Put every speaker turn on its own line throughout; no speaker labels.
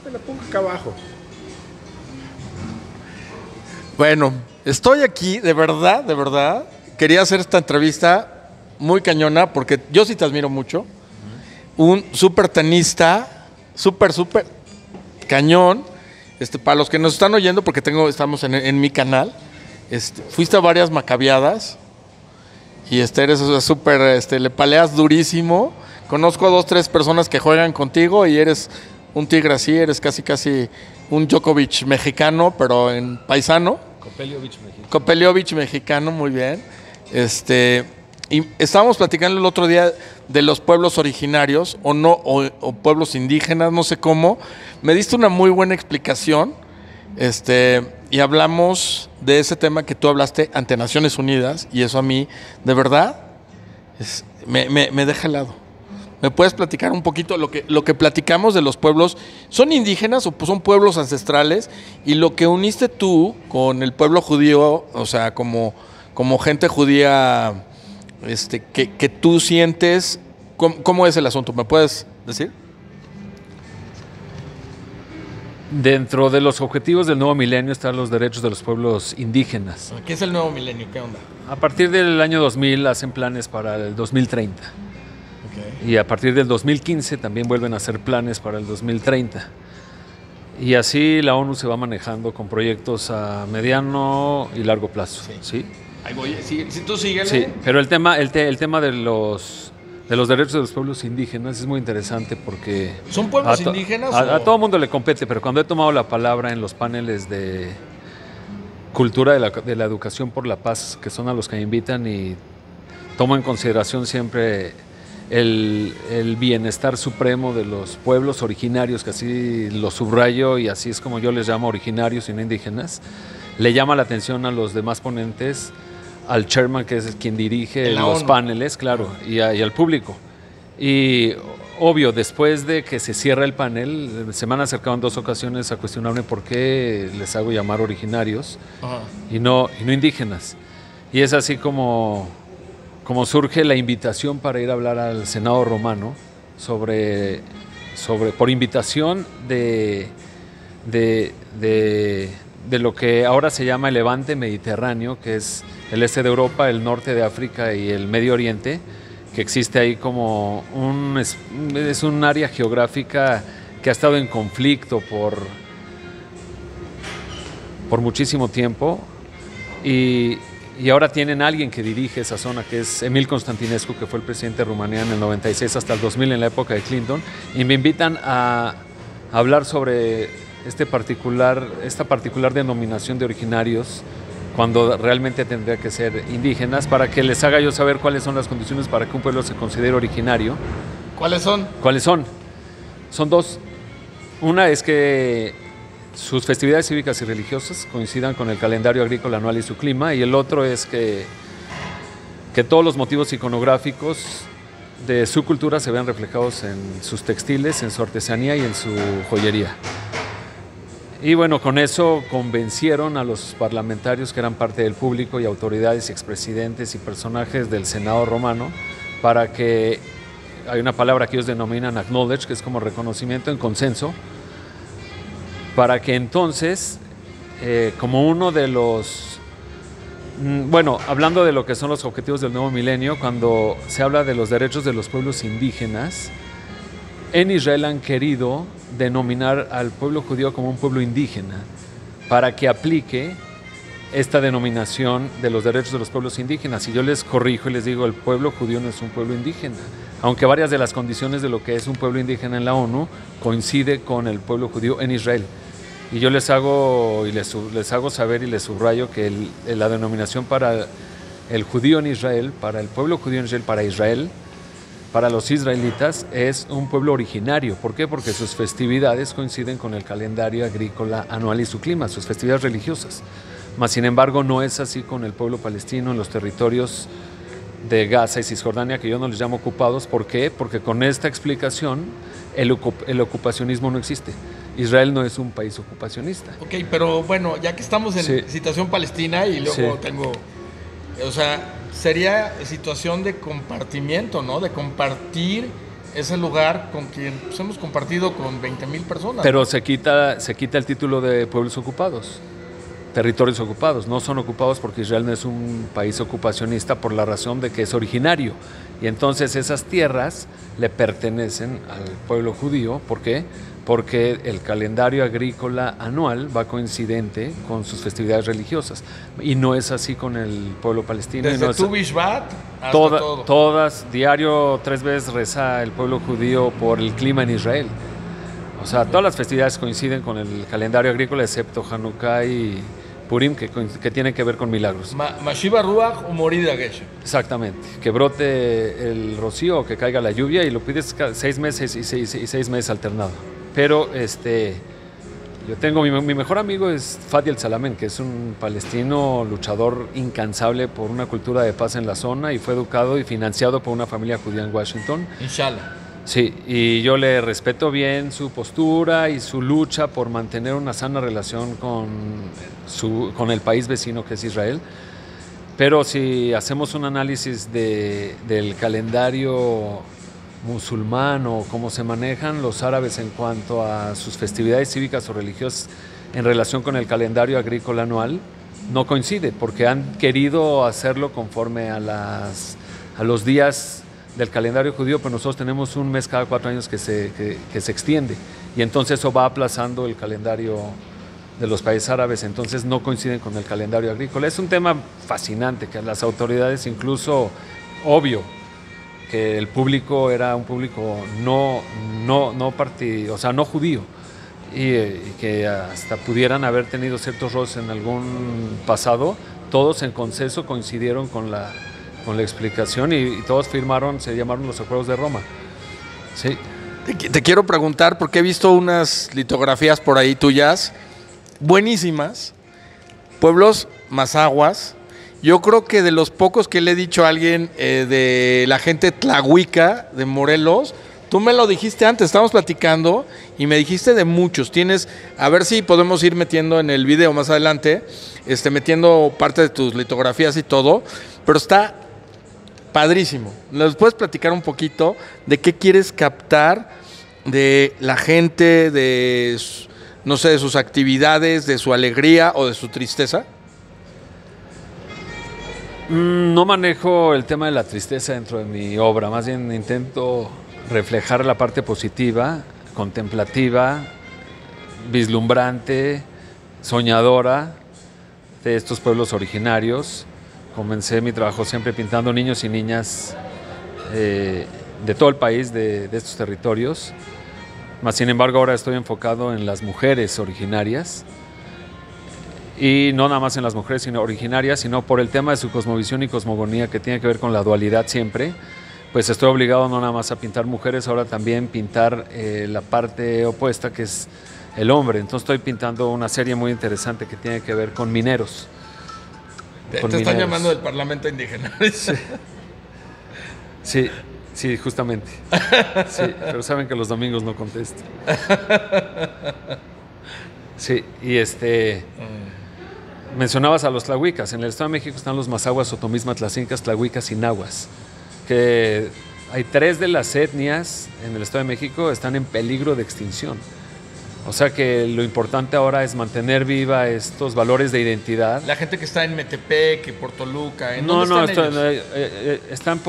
Me la pongo acá abajo. Bueno, estoy aquí, de verdad. Quería hacer esta entrevista muy cañona porque yo sí te admiro mucho. Un súper tenista, súper cañón. Para los que nos están oyendo, porque estamos en mi canal, fuiste a varias macabeadas y eres súper, le paleas durísimo. Conozco a 2, 3 personas que juegan contigo y eres un tigre así, eres casi un Djokovic mexicano, pero en paisano. Kopeliovic mexicano, muy bien. Y estábamos platicando el otro día de los pueblos originarios o pueblos indígenas, no sé cómo. Me diste una muy buena explicación, y hablamos de ese tema que tú hablaste ante Naciones Unidas, y eso a mí, de verdad, me deja helado. ¿Me puedes platicar un poquito lo que platicamos de los pueblos? ¿Son indígenas o son pueblos ancestrales? Y lo que uniste tú con el pueblo judío, o sea, como gente judía, que tú sientes, ¿cómo es el asunto? ¿Me puedes decir?
Dentro de los objetivos del nuevo milenio están los derechos de los pueblos indígenas.
¿Qué es el nuevo milenio? ¿Qué onda?
A partir del año 2000 hacen planes para el 2030. Okay. Y a partir del 2015 también vuelven a hacer planes para el 2030. Y así la ONU se va manejando con proyectos a mediano y largo plazo. ¿Sí?
Ahí voy. Si tú síguele.
Sí, pero el tema de los derechos de los pueblos indígenas es muy interesante porque...
¿Son pueblos indígenas?
A todo mundo le compete, pero cuando he tomado la palabra en los paneles de cultura de la educación por la paz, que son a los que me invitan, y tomo en consideración siempre el bienestar supremo de los pueblos originarios, que así lo subrayo y así es como yo les llamo, originarios y no indígenas, le llama la atención a los demás ponentes, al chairman, que es quien dirige los paneles, claro, y al público. Y obvio, después de que se cierra el panel, se me han acercado en 2 ocasiones a cuestionarme por qué les hago llamar originarios y no indígenas. Y es así como surge la invitación para ir a hablar al Senado romano por invitación de lo que ahora se llama el Levante Mediterráneo, que es el este de Europa, el norte de África y el Medio Oriente, que existe ahí como es un área geográfica que ha estado en conflicto por muchísimo tiempo, y ahora tienen a alguien que dirige esa zona, que es Emil Constantinescu, que fue el presidente de Rumanía en el 96 hasta el 2000 en la época de Clinton, y me invitan a hablar sobre esta particular denominación de originarios, cuando realmente tendría que ser indígenas, para que les haga yo saber cuáles son las condiciones para que un pueblo se considere originario.
¿Cuáles son?
Son 2. Una es que sus festividades cívicas y religiosas coincidan con el calendario agrícola anual y su clima, y el otro es que todos los motivos iconográficos de su cultura se vean reflejados en sus textiles, en su artesanía y en su joyería. Y bueno, con eso convencieron a los parlamentarios que eran parte del público y autoridades y expresidentes y personajes del Senado romano para que, hay una palabra que ellos denominan acknowledge, que es como reconocimiento en consenso, para que entonces, como uno de los... Bueno, hablando de lo que son los objetivos del nuevo milenio, cuando se habla de los derechos de los pueblos indígenas, en Israel han querido denominar al pueblo judío como un pueblo indígena para que aplique esta denominación de los derechos de los pueblos indígenas. Y yo les corrijo y les digo, el pueblo judío no es un pueblo indígena, aunque varias de las condiciones de lo que es un pueblo indígena en la ONU coincide con el pueblo judío en Israel. Y yo les hago saber y les subrayo que la denominación para el judío en Israel, para el pueblo judío en Israel, para los israelitas, es un pueblo originario. ¿Por qué? Porque sus festividades coinciden con el calendario agrícola anual y su clima, sus festividades religiosas. Mas, sin embargo, no es así con el pueblo palestino en los territorios de Gaza y Cisjordania, que yo no les llamo ocupados. ¿Por qué? Porque con esta explicación el ocupacionismo no existe. Israel no es un país ocupacionista.
Ok, pero bueno, ya que estamos en situación palestina y luego sería situación de compartimiento, ¿no? De compartir es el lugar con quien pues, hemos compartido con 20,000 personas.
Pero se quita el título de pueblos ocupados, territorios ocupados. No son ocupados porque Israel no es un país ocupacionista por la razón de que es originario. Y entonces esas tierras le pertenecen al pueblo judío. ¿Por qué? Porque el calendario agrícola anual va coincidente con sus festividades religiosas. Y no es así con el pueblo palestino.
Desde
no
Tu Bishvat hasta todo.
Todas, diario 3 veces reza el pueblo judío por el clima en Israel. O sea, todas las festividades coinciden con el calendario agrícola, excepto Hanukkah y Purim, que tienen que ver con milagros.
Mashiva Ruach o Morida Geshem.
Exactamente, que brote el rocío o que caiga la lluvia, y lo pides 6 meses y 6 meses alternado. Pero yo tengo mi mejor amigo es Fadi El Salamen, que es un palestino luchador incansable por una cultura de paz en la zona, y fue educado y financiado por una familia judía en Washington.
Inshallah.
Sí, y yo le respeto bien su postura y su lucha por mantener una sana relación con el país vecino que es Israel. Pero si hacemos un análisis del calendario musulmán o cómo se manejan los árabes en cuanto a sus festividades cívicas o religiosas en relación con el calendario agrícola anual, no coincide, porque han querido hacerlo conforme a los días del calendario judío, pero nosotros tenemos un mes cada 4 años que se extiende, y entonces eso va aplazando el calendario de los países árabes, entonces no coinciden con el calendario agrícola. Es un tema fascinante, que las autoridades, incluso obvio que el público era un público no judío, y que hasta pudieran haber tenido ciertos roces en algún pasado, todos en consenso coincidieron con la explicación, y todos firmaron, se llamaron los Acuerdos de Roma. Sí.
Te quiero preguntar, porque he visto unas litografías por ahí tuyas, buenísimas, pueblos mazahuas. Yo creo que de los pocos que le he dicho a alguien de la gente tlahuica de Morelos, tú me lo dijiste antes, estábamos platicando y me dijiste de muchos. Tienes, a ver si podemos ir metiendo en el video más adelante, metiendo parte de tus litografías y todo, pero está padrísimo. ¿Nos puedes platicar un poquito de qué quieres captar de la gente, de, no sé, de sus actividades, de su alegría o de su tristeza?
No manejo el tema de la tristeza dentro de mi obra, más bien intento reflejar la parte positiva, contemplativa, vislumbrante, soñadora de estos pueblos originarios. Comencé mi trabajo siempre pintando niños y niñas de todo el país, de estos territorios. Mas, sin embargo, ahora estoy enfocado en las mujeres originarias. Y no nada más en las mujeres originarias, sino por el tema de su cosmovisión y cosmogonía, que tiene que ver con la dualidad siempre. Pues estoy obligado no nada más a pintar mujeres, ahora también pintar la parte opuesta, que es el hombre. Entonces estoy pintando una serie muy interesante que tiene que ver con mineros.
Te están llamando del Parlamento Indígena.
Sí, justamente. Sí, pero saben que los domingos no contesto. Sí, y mencionabas a los tlahuicas. En el Estado de México están los mazahuas, otomís, matlacincas, tlahuicas y nahuas, que hay 3 de las etnias en el Estado de México están en peligro de extinción. O sea que lo importante ahora es mantener viva estos valores de identidad.
La gente que está en Metepec, por Toluca, ¿en
no,
dónde están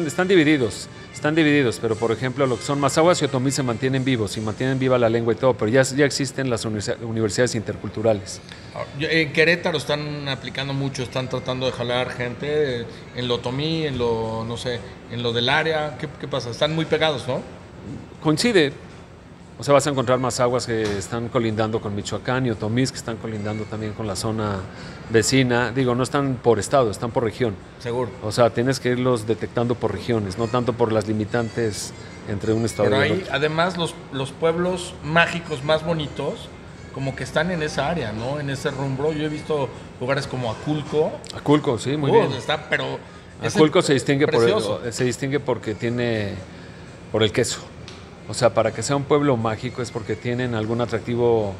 están divididos. Están divididos, pero por ejemplo lo que son mazahuas y otomís se mantienen vivos y mantienen viva la lengua y todo, pero ya existen las universidades interculturales.
En Querétaro están aplicando mucho, están tratando de jalar gente en lo otomí, en lo, no sé, en lo del área. ¿Qué pasa? Están muy pegados, ¿no?
Coincide. O sea, vas a encontrar mazahuas que están colindando con Michoacán y otomís que están colindando también con la zona vecina. Digo, no están por estado, están por región.
Seguro.
O sea, tienes que irlos detectando por regiones, no tanto por las limitantes entre un estado y otro.
Pero ahí, además, los pueblos mágicos más bonitos, como que están en esa área, ¿no? En ese rumbo. Yo he visto lugares como Aculco.
Aculco, sí, muy bien.
Está, pero
Aculco se distingue porque tiene por el queso. O sea, para que sea un pueblo mágico es porque tienen algún atractivo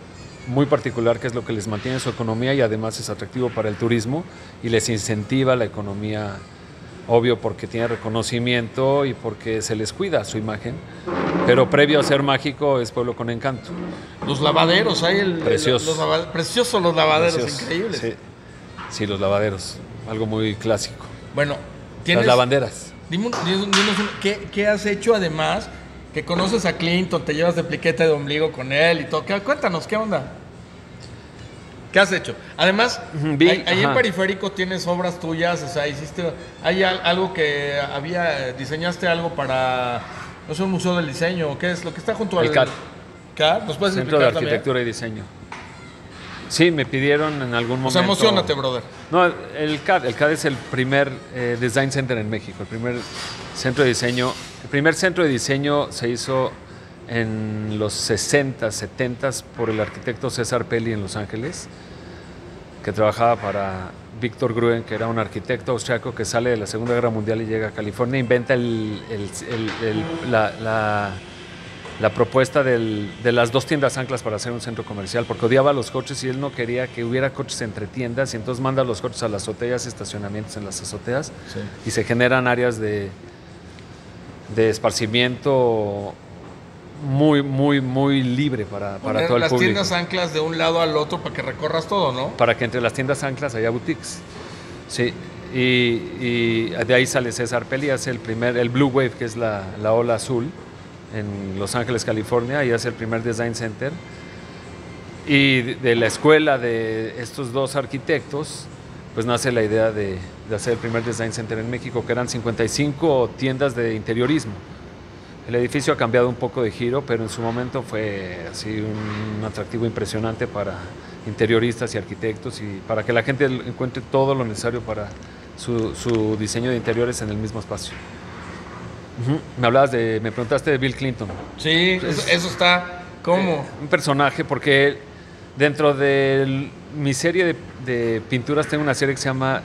muy particular, que es lo que les mantiene su economía, y además es atractivo para el turismo y les incentiva la economía obvio porque tiene reconocimiento y porque se les cuida su imagen, pero previo a ser mágico es pueblo con encanto.
Los lavaderos, hay
Preciosos.
Preciosos los lavaderos,
Preciosos.
increíbles.
Sí. Sí, los lavaderos, algo muy clásico.
Bueno,
Las lavanderas.
Dinos ¿qué has hecho además? Que conoces a Clinton, te llevas de pliquete de ombligo con él y todo. Cuéntanos, ¿qué onda? ¿Qué has hecho? Además, ahí en Periférico tienes obras tuyas, o sea, hay algo que diseñaste algo para, no sé, un museo del diseño, ¿qué es? Lo que está junto al...
El CAD.
¿CAD? ¿Nos puedes
Centro de
explicar
Arquitectura y Diseño. Sí, me pidieron en algún momento...
O sea, emocionate, brother.
No, el CAD es el primer design center en México, el primer centro de diseño. El primer centro de diseño se hizo en los 60, 70 por el arquitecto César Pelli en Los Ángeles, que trabajaba para Victor Gruen, que era un arquitecto austriaco que sale de la Segunda Guerra Mundial y llega a California, inventa la propuesta de las 2 tiendas anclas para hacer un centro comercial, porque odiaba los coches y él no quería que hubiera coches entre tiendas, y entonces manda los coches a las azoteas, estacionamientos en las azoteas, sí, y se generan áreas de esparcimiento muy libre para todo el público.
Las tiendas anclas de un lado al otro para que recorras todo, ¿no?
Para que entre las tiendas anclas haya boutiques. Sí, y de ahí sale César Pelli, hace el Blue Wave, que es la ola azul, en Los Ángeles, California, y hace el primer design center. Y de la escuela de estos 2 arquitectos, pues nace la idea de hacer el primer design center en México, que eran 55 tiendas de interiorismo. El edificio ha cambiado un poco de giro, pero en su momento fue así un atractivo impresionante para interioristas y arquitectos, y para que la gente encuentre todo lo necesario para su diseño de interiores en el mismo espacio. Me preguntaste de Bill Clinton.
Sí, eso está, ¿cómo?
Un personaje, porque dentro de mi serie de pinturas tengo una serie que se llama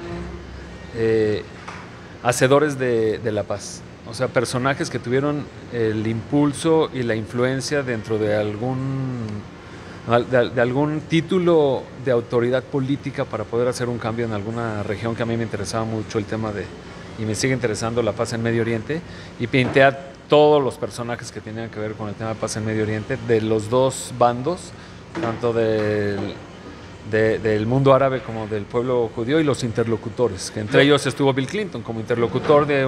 Hacedores de la Paz. O sea, personajes que tuvieron el impulso y la influencia dentro de algún título de autoridad política para poder hacer un cambio en alguna región, que a mí me interesaba mucho el tema y me sigue interesando la paz en Medio Oriente, y pinté a todos los personajes que tenían que ver con el tema de paz en Medio Oriente, de los 2 bandos, tanto del mundo árabe como del pueblo judío, y los interlocutores, que entre ellos estuvo Bill Clinton como interlocutor de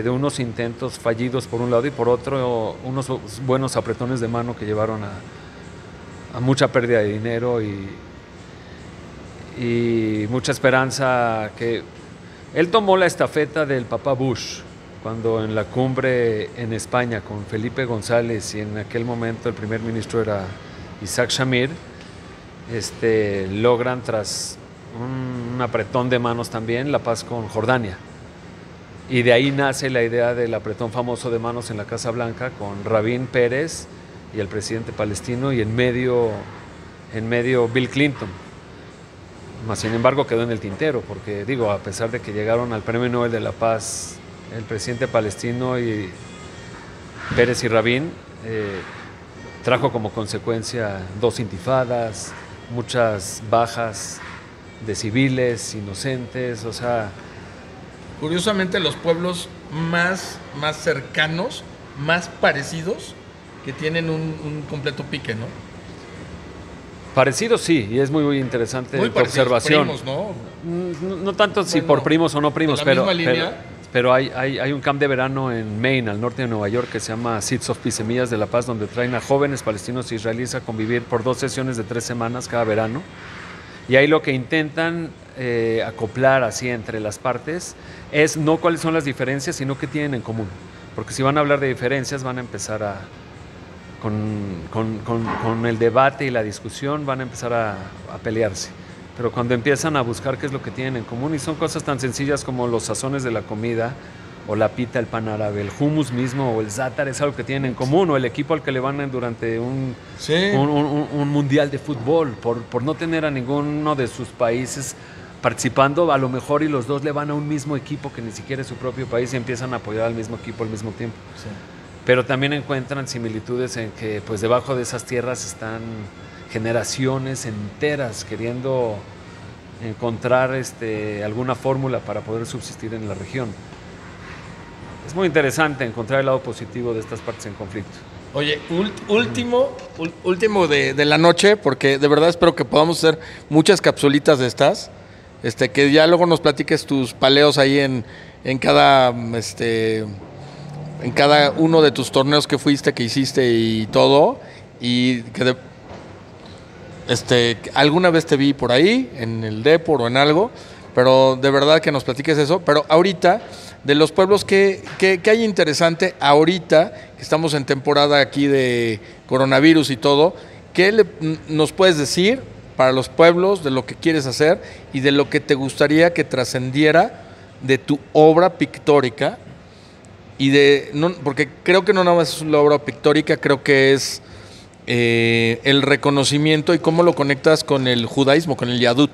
unos intentos fallidos por un lado, y por otro unos buenos apretones de mano que llevaron a mucha pérdida de dinero y mucha esperanza. Que él tomó la estafeta del papá Bush cuando en la cumbre en España con Felipe González, y en aquel momento el primer ministro era Isaac Shamir, logran tras un apretón de manos también la paz con Jordania. Y de ahí nace la idea del apretón famoso de manos en la Casa Blanca con Rabin Pérez y el presidente palestino, y en medio Bill Clinton. Mas, sin embargo, quedó en el tintero, porque a pesar de que llegaron al Premio Nobel de la Paz el presidente palestino y Pérez y Rabin, trajo como consecuencia 2 intifadas, muchas bajas de civiles inocentes, o sea...
Curiosamente, los pueblos más cercanos, más parecidos, que tienen un completo pique, ¿no?
Parecidos, sí, y es muy interesante tu observación.
Primos, ¿no?
No tanto si por primos o no primos, pero hay un camp de verano en Maine, al norte de Nueva York, que se llama Seeds of Peace, Semillas de la Paz, donde traen a jóvenes palestinos e israelíes a convivir por 2 sesiones de 3 semanas cada verano. Y ahí lo que intentan acoplar así entre las partes es no cuáles son las diferencias, sino qué tienen en común. Porque si van a hablar de diferencias, van a empezar con el debate y la discusión, van a empezar a pelearse. Pero cuando empiezan a buscar qué es lo que tienen en común, y son cosas tan sencillas como los sazones de la comida, o la pita, el pan árabe, el hummus mismo, o el zátar, es algo que tienen en común, o el equipo al que le van durante un mundial de fútbol, por no tener a ninguno de sus países participando, a lo mejor, y los 2 le van a un mismo equipo que ni siquiera es su propio país, y empiezan a apoyar al mismo equipo al mismo tiempo. Sí. Pero también encuentran similitudes en que pues debajo de esas tierras están generaciones enteras queriendo encontrar alguna fórmula para poder subsistir en la región. Es muy interesante encontrar el lado positivo de estas partes en conflicto.
Oye, último de la noche, porque de verdad espero que podamos hacer muchas capsulitas de estas, que ya luego nos platiques tus paleos ahí en cada, en cada uno de tus torneos que fuiste, que hiciste y todo, y que alguna vez te vi por ahí, en el Depor o en algo, pero de verdad que nos platiques eso. Pero ahorita, de los pueblos, ¿qué hay interesante ahorita, que estamos en temporada aquí de coronavirus y todo? ¿Qué nos puedes decir para los pueblos de lo que quieres hacer y de lo que te gustaría que trascendiera de tu obra pictórica? Porque creo que no nada más es la obra pictórica, creo que es el reconocimiento y cómo lo conectas con el judaísmo, con el Yadut.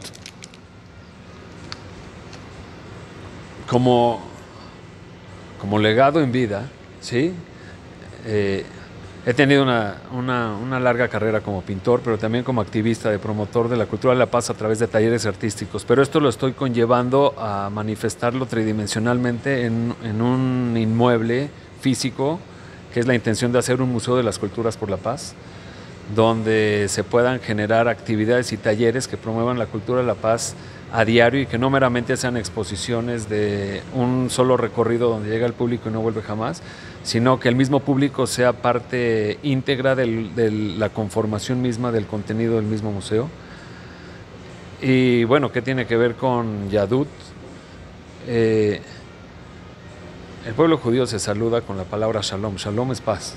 Como legado en vida, ¿sí? He tenido una larga carrera como pintor, pero también como activista de promotor de la cultura de la paz a través de talleres artísticos. Pero esto lo estoy conllevando a manifestarlo tridimensionalmente en un inmueble físico, que es la intención de hacer un museo de las culturas por la paz, donde se puedan generar actividades y talleres que promuevan la cultura de la paz a diario y que no meramente sean exposiciones de un solo recorrido donde llega el público y no vuelve jamás, sino que el mismo público sea parte íntegra de la conformación misma del contenido del mismo museo. Y bueno, ¿qué tiene que ver con Yadut? El pueblo judío se saluda con la palabra Shalom. Shalom es paz.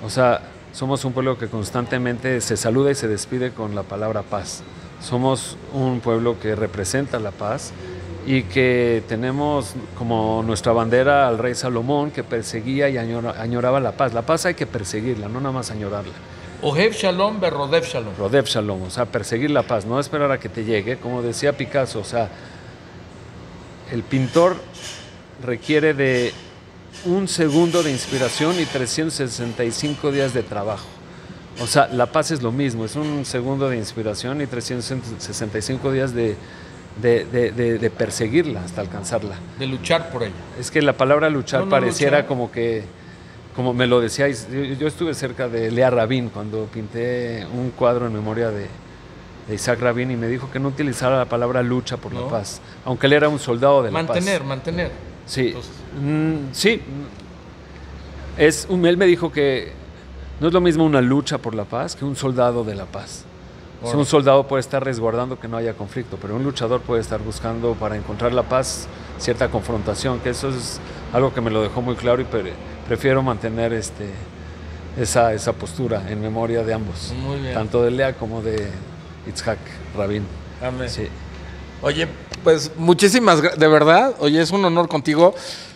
O sea, somos un pueblo que constantemente se saluda y se despide con la palabra paz. Somos un pueblo que representa la paz y que tenemos como nuestra bandera al rey Salomón, que perseguía y añoraba la paz. La paz hay que perseguirla, no nada más añorarla.
Ohev Shalom, Berodev Shalom.
Rodev Shalom, o sea, perseguir la paz, no esperar a que te llegue. Como decía Picasso, o sea, el pintor requiere de un segundo de inspiración y 365 días de trabajo. O sea, la paz es lo mismo, es un segundo de inspiración y 365 días de perseguirla hasta alcanzarla.
De luchar por ella.
Es que la palabra luchar pareciera luchar. Como me lo decíais, yo estuve cerca de Lea Rabin cuando pinté un cuadro en memoria de Isaac Rabin y me dijo que no utilizara la palabra lucha por la paz, aunque él era un soldado de la paz. Mantener. Sí, sí. Él me dijo que no es lo mismo una lucha por la paz que un soldado de la paz. O sea, un soldado puede estar resguardando que no haya conflicto, pero un luchador puede estar buscando para encontrar la paz cierta confrontación, que eso es algo que me lo dejó muy claro y prefiero mantener esa postura en memoria de ambos,
muy bien.
Tanto de Lea como de Itzhak Rabin.
Amén.
Sí.
Oye, pues muchísimas gracias, de verdad. Oye, es un honor contigo.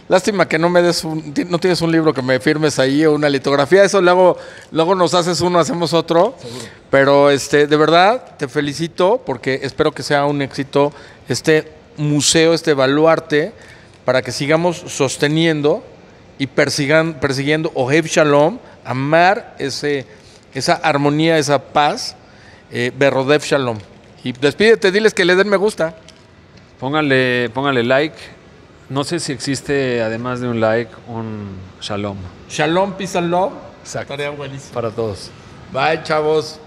Lástima que no no tienes un libro que me firmes ahí o una litografía. Eso luego nos haces uno, hacemos otro. Seguro. Pero de verdad te felicito porque espero que sea un éxito este museo, este baluarte, para que sigamos sosteniendo y persiguiendo Ohev Shalom, amar esa armonía, esa paz, Berodev Shalom. Y despídete, diles que le den me gusta.
Póngale like. No sé si existe, además de un like, un Shalom.
Shalom, peace and love.
Exacto.
Estaría buenísimo.
Para todos.
Bye, chavos.